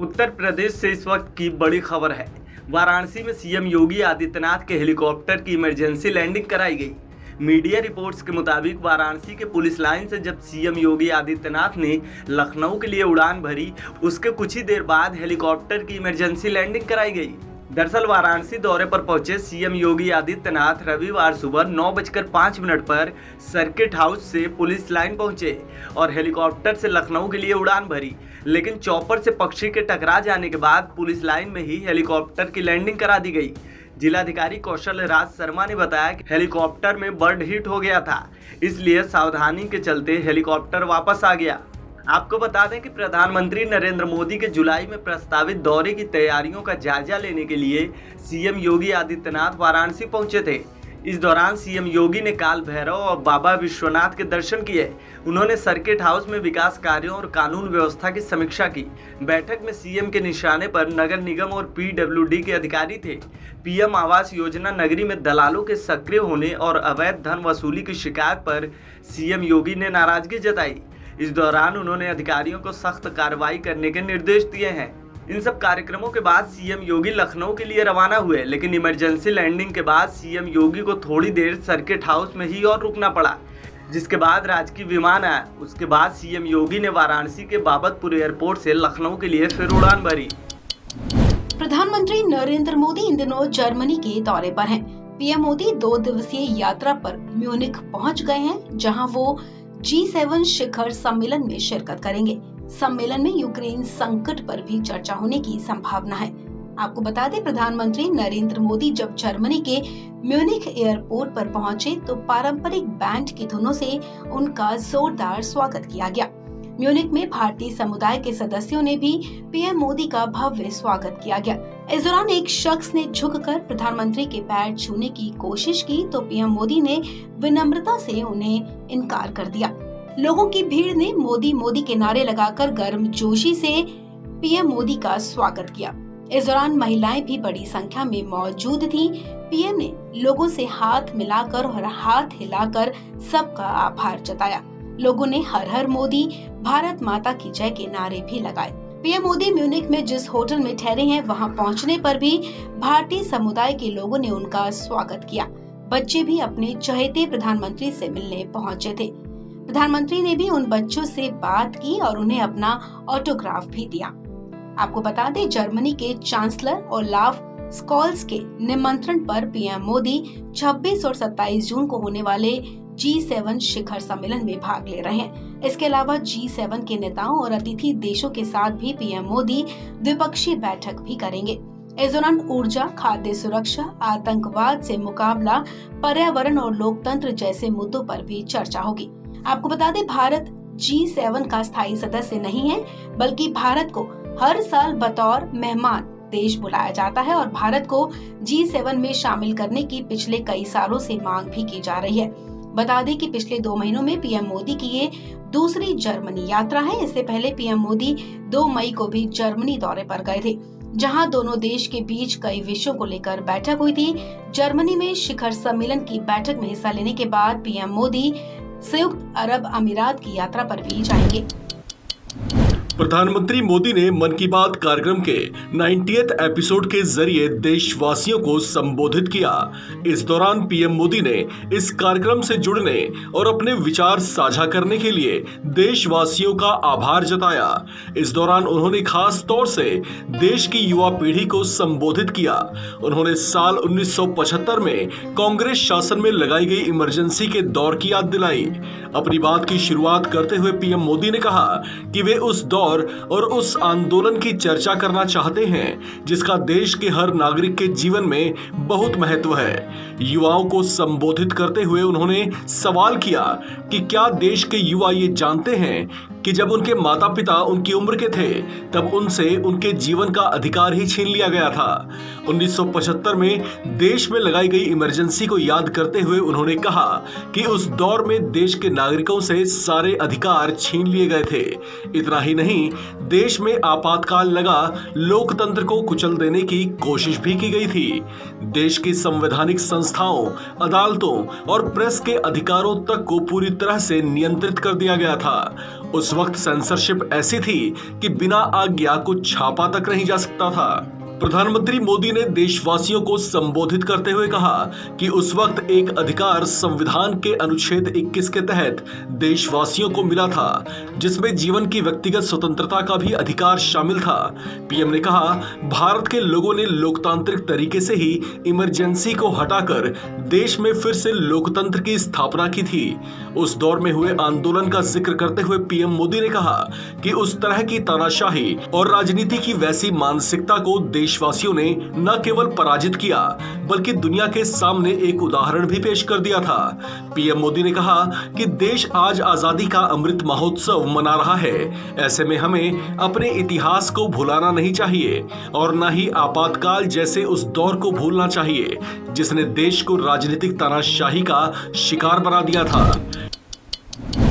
उत्तर प्रदेश से इस वक्त की बड़ी खबर है। वाराणसी में सीएम योगी आदित्यनाथ के हेलीकॉप्टर की इमरजेंसी लैंडिंग कराई गई। मीडिया रिपोर्ट्स के मुताबिक वाराणसी के पुलिस लाइन से जब सीएम योगी आदित्यनाथ ने लखनऊ के लिए उड़ान भरी, उसके कुछ ही देर बाद हेलीकॉप्टर की इमरजेंसी लैंडिंग कराई गई। दरअसल वाराणसी दौरे पर पहुंचे सीएम योगी आदित्यनाथ रविवार सुबह 9:05 पर सर्किट हाउस से पुलिस लाइन पहुंचे और हेलीकॉप्टर से लखनऊ के लिए उड़ान भरी, लेकिन चॉपर से पक्षी के टकरा जाने के बाद पुलिस लाइन में ही हेलीकॉप्टर की लैंडिंग करा दी गई। जिलाधिकारी कौशल राज शर्मा ने बताया कि हेलीकॉप्टर में बर्ड हिट हो गया था, इसलिए सावधानी के चलते हेलीकॉप्टर वापस आ गया। आपको बता दें कि प्रधानमंत्री नरेंद्र मोदी के जुलाई में प्रस्तावित दौरे की तैयारियों का जायजा लेने के लिए सीएम योगी आदित्यनाथ वाराणसी पहुंचे थे। इस दौरान सीएम योगी ने काल भैरव और बाबा विश्वनाथ के दर्शन किए। उन्होंने सर्किट हाउस में विकास कार्यों और कानून व्यवस्था की समीक्षा की। बैठक में सीएम के निशाने पर नगर निगम और पीडब्ल्यूडी के अधिकारी थे। पीएम आवास योजना नगरी में दलालों के सक्रिय होने और अवैध धन वसूली की शिकायत पर सीएम योगी ने नाराजगी जताई। इस दौरान उन्होंने अधिकारियों को सख्त कार्रवाई करने के निर्देश दिए हैं। इन सब कार्यक्रमों के बाद सीएम योगी लखनऊ के लिए रवाना हुए, लेकिन इमरजेंसी लैंडिंग के बाद सीएम योगी को थोड़ी देर सर्किट हाउस में ही और रुकना पड़ा, जिसके बाद राजकीय विमान आया। उसके बाद सीएम योगी ने वाराणसी के बाबतपुर एयरपोर्ट से लखनऊ के लिए फिर उड़ान भरी। प्रधानमंत्री नरेंद्र मोदी इन दिनों जर्मनी के दौरे पर हैं। पीएम मोदी 2 दिवसीय यात्रा पर म्यूनिख पहुंच गए हैं, जहां वो G7 शिखर सम्मेलन में शिरकत करेंगे। सम्मेलन में यूक्रेन संकट पर भी चर्चा होने की संभावना है। आपको बता दें, प्रधानमंत्री नरेंद्र मोदी जब जर्मनी के म्यूनिख एयरपोर्ट पर पहुंचे तो पारंपरिक बैंड की धुनों से उनका जोरदार स्वागत किया गया। म्यूनिख में भारतीय समुदाय के सदस्यों ने भी पीएम मोदी का भव्य स्वागत किया गया। इस दौरान एक शख्स ने झुककर प्रधानमंत्री के पैर छूने की कोशिश की तो पीएम मोदी ने विनम्रता से उन्हें इनकार कर दिया। लोगों की भीड़ ने मोदी मोदी के नारे लगाकर गर्मजोशी से पीएम मोदी का स्वागत किया। इस दौरान महिलाएं भी बड़ी संख्या में मौजूद थीं। पीएम ने लोगों से हाथ मिलाकर और हाथ हिलाकर सबका आभार जताया। लोगों ने हर हर मोदी, भारत माता की जय के नारे भी लगाए। पीएम मोदी म्यूनिख में जिस होटल में ठहरे हैं, वहां पहुंचने पर भी भारतीय समुदाय के लोगों ने उनका स्वागत किया। बच्चे भी अपने चहेते प्रधानमंत्री से मिलने पहुंचे थे। प्रधानमंत्री ने भी उन बच्चों से बात की और उन्हें अपना ऑटोग्राफ भी दिया। आपको बता दें, जर्मनी के चांसलर ओलाफ स्कॉल्स के निमंत्रण पर पीएम मोदी 26 और 27 जून को होने वाले G7 शिखर सम्मेलन में भाग ले रहे हैं। इसके अलावा G7 के नेताओं और अतिथि देशों के साथ भी पीएम मोदी द्विपक्षीय बैठक भी करेंगे। इस दौरान ऊर्जा, खाद्य सुरक्षा, आतंकवाद से मुकाबला, पर्यावरण और लोकतंत्र जैसे मुद्दों पर भी चर्चा होगी। आपको बता दें, भारत G7 का स्थायी सदस्य नहीं है, बल्कि भारत को हर साल बतौर मेहमान देश बुलाया जाता है और भारत को G7 में शामिल करने की पिछले कई सालों से मांग भी की जा रही है। बता दें कि पिछले 2 महीनों में पीएम मोदी की ये दूसरी जर्मनी यात्रा है। इससे पहले पीएम मोदी 2 मई को भी जर्मनी दौरे पर गए थे, जहां दोनों देश के बीच कई विषयों को लेकर बैठक हुई थी। जर्मनी में शिखर सम्मेलन की बैठक में हिस्सा लेने के बाद पीएम मोदी संयुक्त अरब अमीरात की यात्रा पर भी जाएंगे। प्रधानमंत्री मोदी ने मन की बात कार्यक्रम के 90th एपिसोड के जरिए देशवासियों को संबोधित किया। इस दौरान पीएम मोदी ने इस कार्यक्रम से जुड़ने और अपने विचार साझा करने के लिए देशवासियों का आभार जताया। इस दौरान उन्होंने खास तौर से देश की युवा पीढ़ी को संबोधित किया। उन्होंने साल 1975 में कांग्रेस शासन में लगाई गई इमरजेंसी के दौर की याद दिलाई। अपनी बात की शुरुआत करते हुए पीएम मोदी ने कहा कि वे उस दौर और उस आंदोलन की चर्चा करना चाहते हैं जिसका देश के हर नागरिक के जीवन में बहुत महत्व है। युवाओं को संबोधित करते हुए उन्होंने सवाल किया कि क्या देश के युवा ये जानते हैं कि जब उनके माता पिता उनकी उम्र के थे तब उनसे उनके जीवन का अधिकार ही छीन लिया गया था। 1975 में देश में लगाई गई इमरजेंसी को याद करते हुए उन्होंने कहा कि उस दौर में देश के नागरिकों से सारे अधिकार छीन लिए गए थे। इतना ही नहीं, देश में आपातकाल लगा लोकतंत्र को कुचल देने की कोशिश भी की गई थी। देश की संवैधानिक संस्थाओं, अदालतों और प्रेस के अधिकारों तक को पूरी तरह से नियंत्रित कर दिया गया था। उस उस वक्त सेंसरशिप ऐसी थी कि बिना आज्ञा को छापा तक नहीं जा सकता था। प्रधानमंत्री मोदी ने देशवासियों को संबोधित करते हुए कहा कि उस वक्त एक अधिकार संविधान के अनुच्छेद 21 के तहत देशवासियों को मिला था, जिसमें जीवन की व्यक्तिगत स्वतंत्रता का भी अधिकार शामिल था। पीएम ने कहा, भारत के लोगों ने लोकतांत्रिक तरीके से ही इमरजेंसी को हटाकर देश में फिर से लोकतंत्र की स्थापना की थी। उस दौर में हुए आंदोलन का जिक्र करते हुए पीएम मोदी ने कहा कि उस तरह की तानाशाही और राजनीति की वैसी मानसिकता को देशवासियों ने न केवल पराजित किया बल्कि दुनिया के सामने एक उदाहरण भी पेश कर दिया था। पीएम मोदी ने कहा कि देश आज आजादी का अमृत महोत्सव मना रहा है। ऐसे में हमें अपने इतिहास को भुलाना नहीं चाहिए और न ही आपातकाल जैसे उस दौर को भूलना चाहिए जिसने देश को राजनीतिक तानाशाही का शिकार बना दिया था।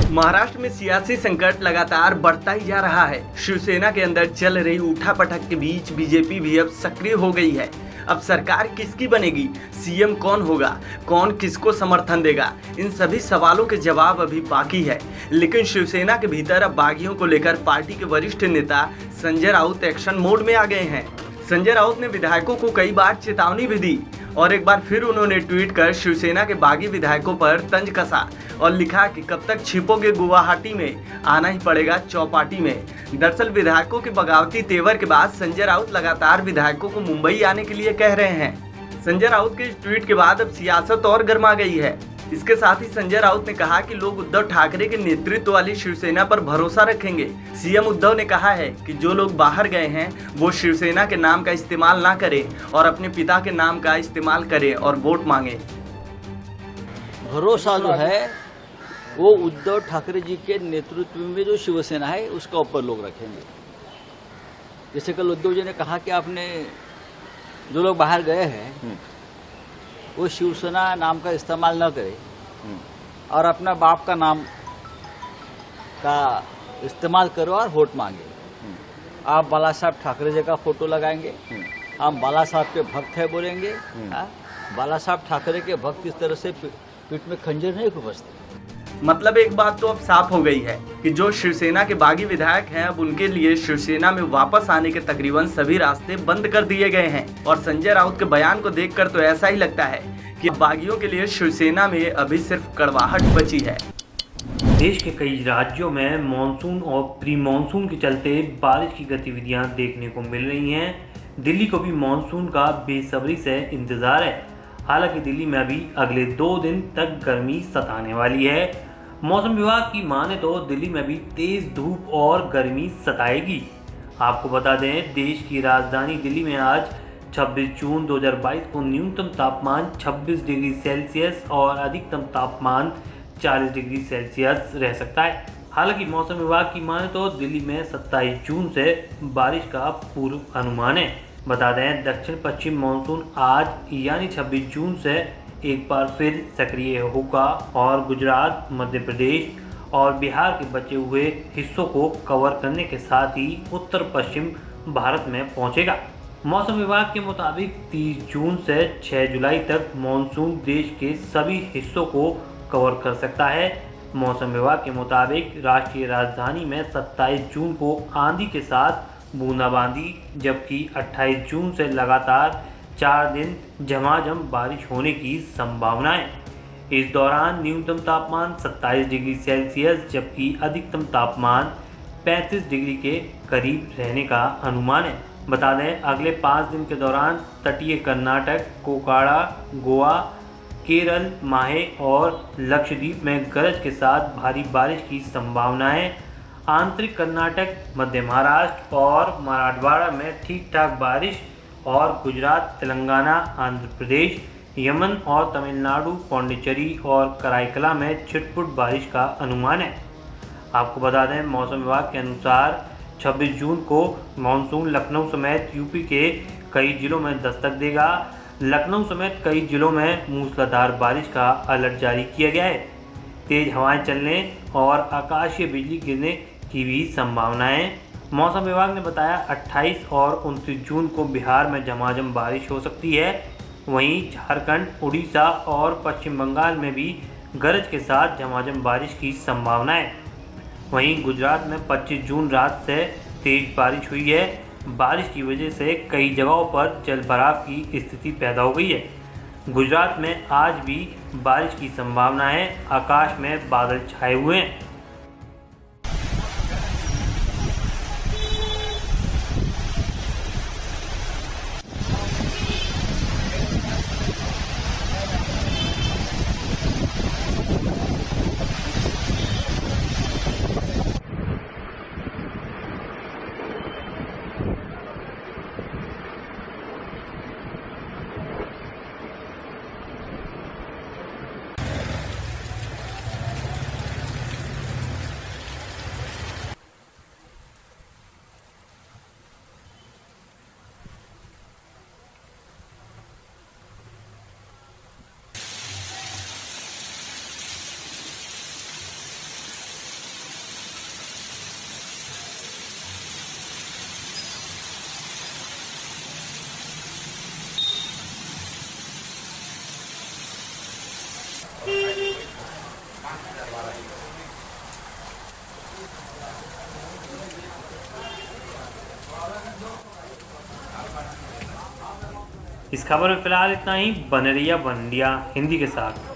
महाराष्ट्र में सियासी संकट लगातार बढ़ता ही जा रहा है। शिवसेना के अंदर चल रही उठापटक के बीच बीजेपी भी अब सक्रिय हो गई है। अब सरकार किसकी बनेगी, सीएम कौन होगा, कौन किसको समर्थन देगा, इन सभी सवालों के जवाब अभी बाकी है। लेकिन शिवसेना के भीतर अब बागियों को लेकर पार्टी के वरिष्ठ नेता संजय राउत एक्शन मोड में आ गए हैं। संजय राउत ने विधायकों को कई बार चेतावनी भी दी और एक बार फिर उन्होंने ट्वीट कर शिवसेना के बागी विधायकों पर तंज कसा और लिखा कि कब तक छिपोगे गुवाहाटी में, आना ही पड़ेगा चौपाटी में। दरअसल विधायकों के बगावती तेवर के बाद संजय राउत लगातार विधायकों को मुंबई आने के लिए कह रहे हैं। संजय राउत के इस ट्वीट के बाद अब सियासत और गर्मा गई है। इसके साथ ही संजय राउत ने कहा कि लोग उद्धव ठाकरे के नेतृत्व वाली शिवसेना पर भरोसा रखेंगे। सीएम उद्धव ने कहा है कि जो लोग बाहर गए हैं वो शिवसेना के नाम का इस्तेमाल ना करें और अपने पिता के नाम का इस्तेमाल करें और वोट मांगे। भरोसा जो है वो उद्धव ठाकरे जी के नेतृत्व में जो शिवसेना है उसका ऊपर लोग रखेंगे। जैसे कल उद्धव जी ने कहा कि आपने जो लोग बाहर गए हैं वो शिवसेना नाम का इस्तेमाल न करें और अपना बाप का नाम का इस्तेमाल करो और वोट मांगे। आप बाला साहब ठाकरे जी का फोटो लगाएंगे, हम बाला साहब के भक्त है बोलेंगे। बाला साहब ठाकरे के भक्त इस तरह से पीठ में खंजर नहीं घुसते। मतलब एक बात तो अब साफ हो गई है कि जो शिवसेना के बागी विधायक हैं अब उनके लिए शिवसेना में वापस आने के तकरीबन सभी रास्ते बंद कर दिए गए हैं। और संजय राउत के बयान को देखकर तो ऐसा ही लगता है कि बागियों के लिए शिवसेना में अभी सिर्फ कड़वाहट बची है। देश के कई राज्यों में मानसून और प्री मानसून के चलते बारिश की गतिविधियां देखने को मिल रही हैं। दिल्ली को भी मानसून का बेसब्री से इंतजार है। हालांकि दिल्ली में अभी अगले 2 दिन तक गर्मी सताने वाली है। मौसम विभाग की माने तो दिल्ली में भी तेज धूप और गर्मी सताएगी। आपको बता दें, देश की राजधानी दिल्ली में आज 26 जून 2022 को न्यूनतम तापमान 26 डिग्री सेल्सियस और अधिकतम तापमान 40 डिग्री सेल्सियस रह सकता है। हालांकि मौसम विभाग की माने तो दिल्ली में 27 जून से बारिश का पूर्व अनुमान है। बता दें, दक्षिण पश्चिम मानसून आज यानी 26 जून से एक बार फिर सक्रिय होगा और गुजरात, मध्य प्रदेश और बिहार के बचे हुए हिस्सों को कवर करने के साथ ही उत्तर पश्चिम भारत में पहुंचेगा। मौसम विभाग के मुताबिक 30 जून से 6 जुलाई तक मानसून देश के सभी हिस्सों को कवर कर सकता है। मौसम विभाग के मुताबिक राष्ट्रीय राजधानी में 27 जून को आंधी के साथ बूंदाबांदी, जबकि 28 जून से लगातार 4 दिन झमाझम बारिश होने की संभावना है। इस दौरान न्यूनतम तापमान 27 डिग्री सेल्सियस जबकि अधिकतम तापमान 35 डिग्री के करीब रहने का अनुमान है। बता दें, अगले 5 दिन के दौरान तटीय कर्नाटक, कोकाड़ा, गोवा, केरल, माहे और लक्षद्वीप में गरज के साथ भारी बारिश की संभावना है। आंतरिक कर्नाटक, मध्य महाराष्ट्र और मराठवाड़ा में ठीक ठाक बारिश और गुजरात, तेलंगाना, आंध्र प्रदेश, यमन और तमिलनाडु, पौंडीचेरी और कराईकला में छिटपुट बारिश का अनुमान है। आपको बता दें, मौसम विभाग के अनुसार 26 जून को मानसून लखनऊ समेत यूपी के कई जिलों में दस्तक देगा। लखनऊ समेत कई जिलों में मूसलाधार बारिश का अलर्ट जारी किया गया है। तेज हवाएं चलने और आकाशीय बिजली गिरने की भी संभावना है। मौसम विभाग ने बताया 28 और 29 जून को बिहार में झमाझम बारिश हो सकती है। वहीं झारखंड, उड़ीसा और पश्चिम बंगाल में भी गरज के साथ झमाझम बारिश की संभावना है। वहीं गुजरात में 25 जून रात से तेज बारिश हुई है। बारिश की वजह से कई जगहों पर जलभराव की स्थिति पैदा हो गई है। गुजरात में आज भी बारिश की संभावना है। आकाश में बादल छाए हुए हैं। इस खबर में फिलहाल इतना ही। बने रहिए वन इंडिया हिंदी के साथ।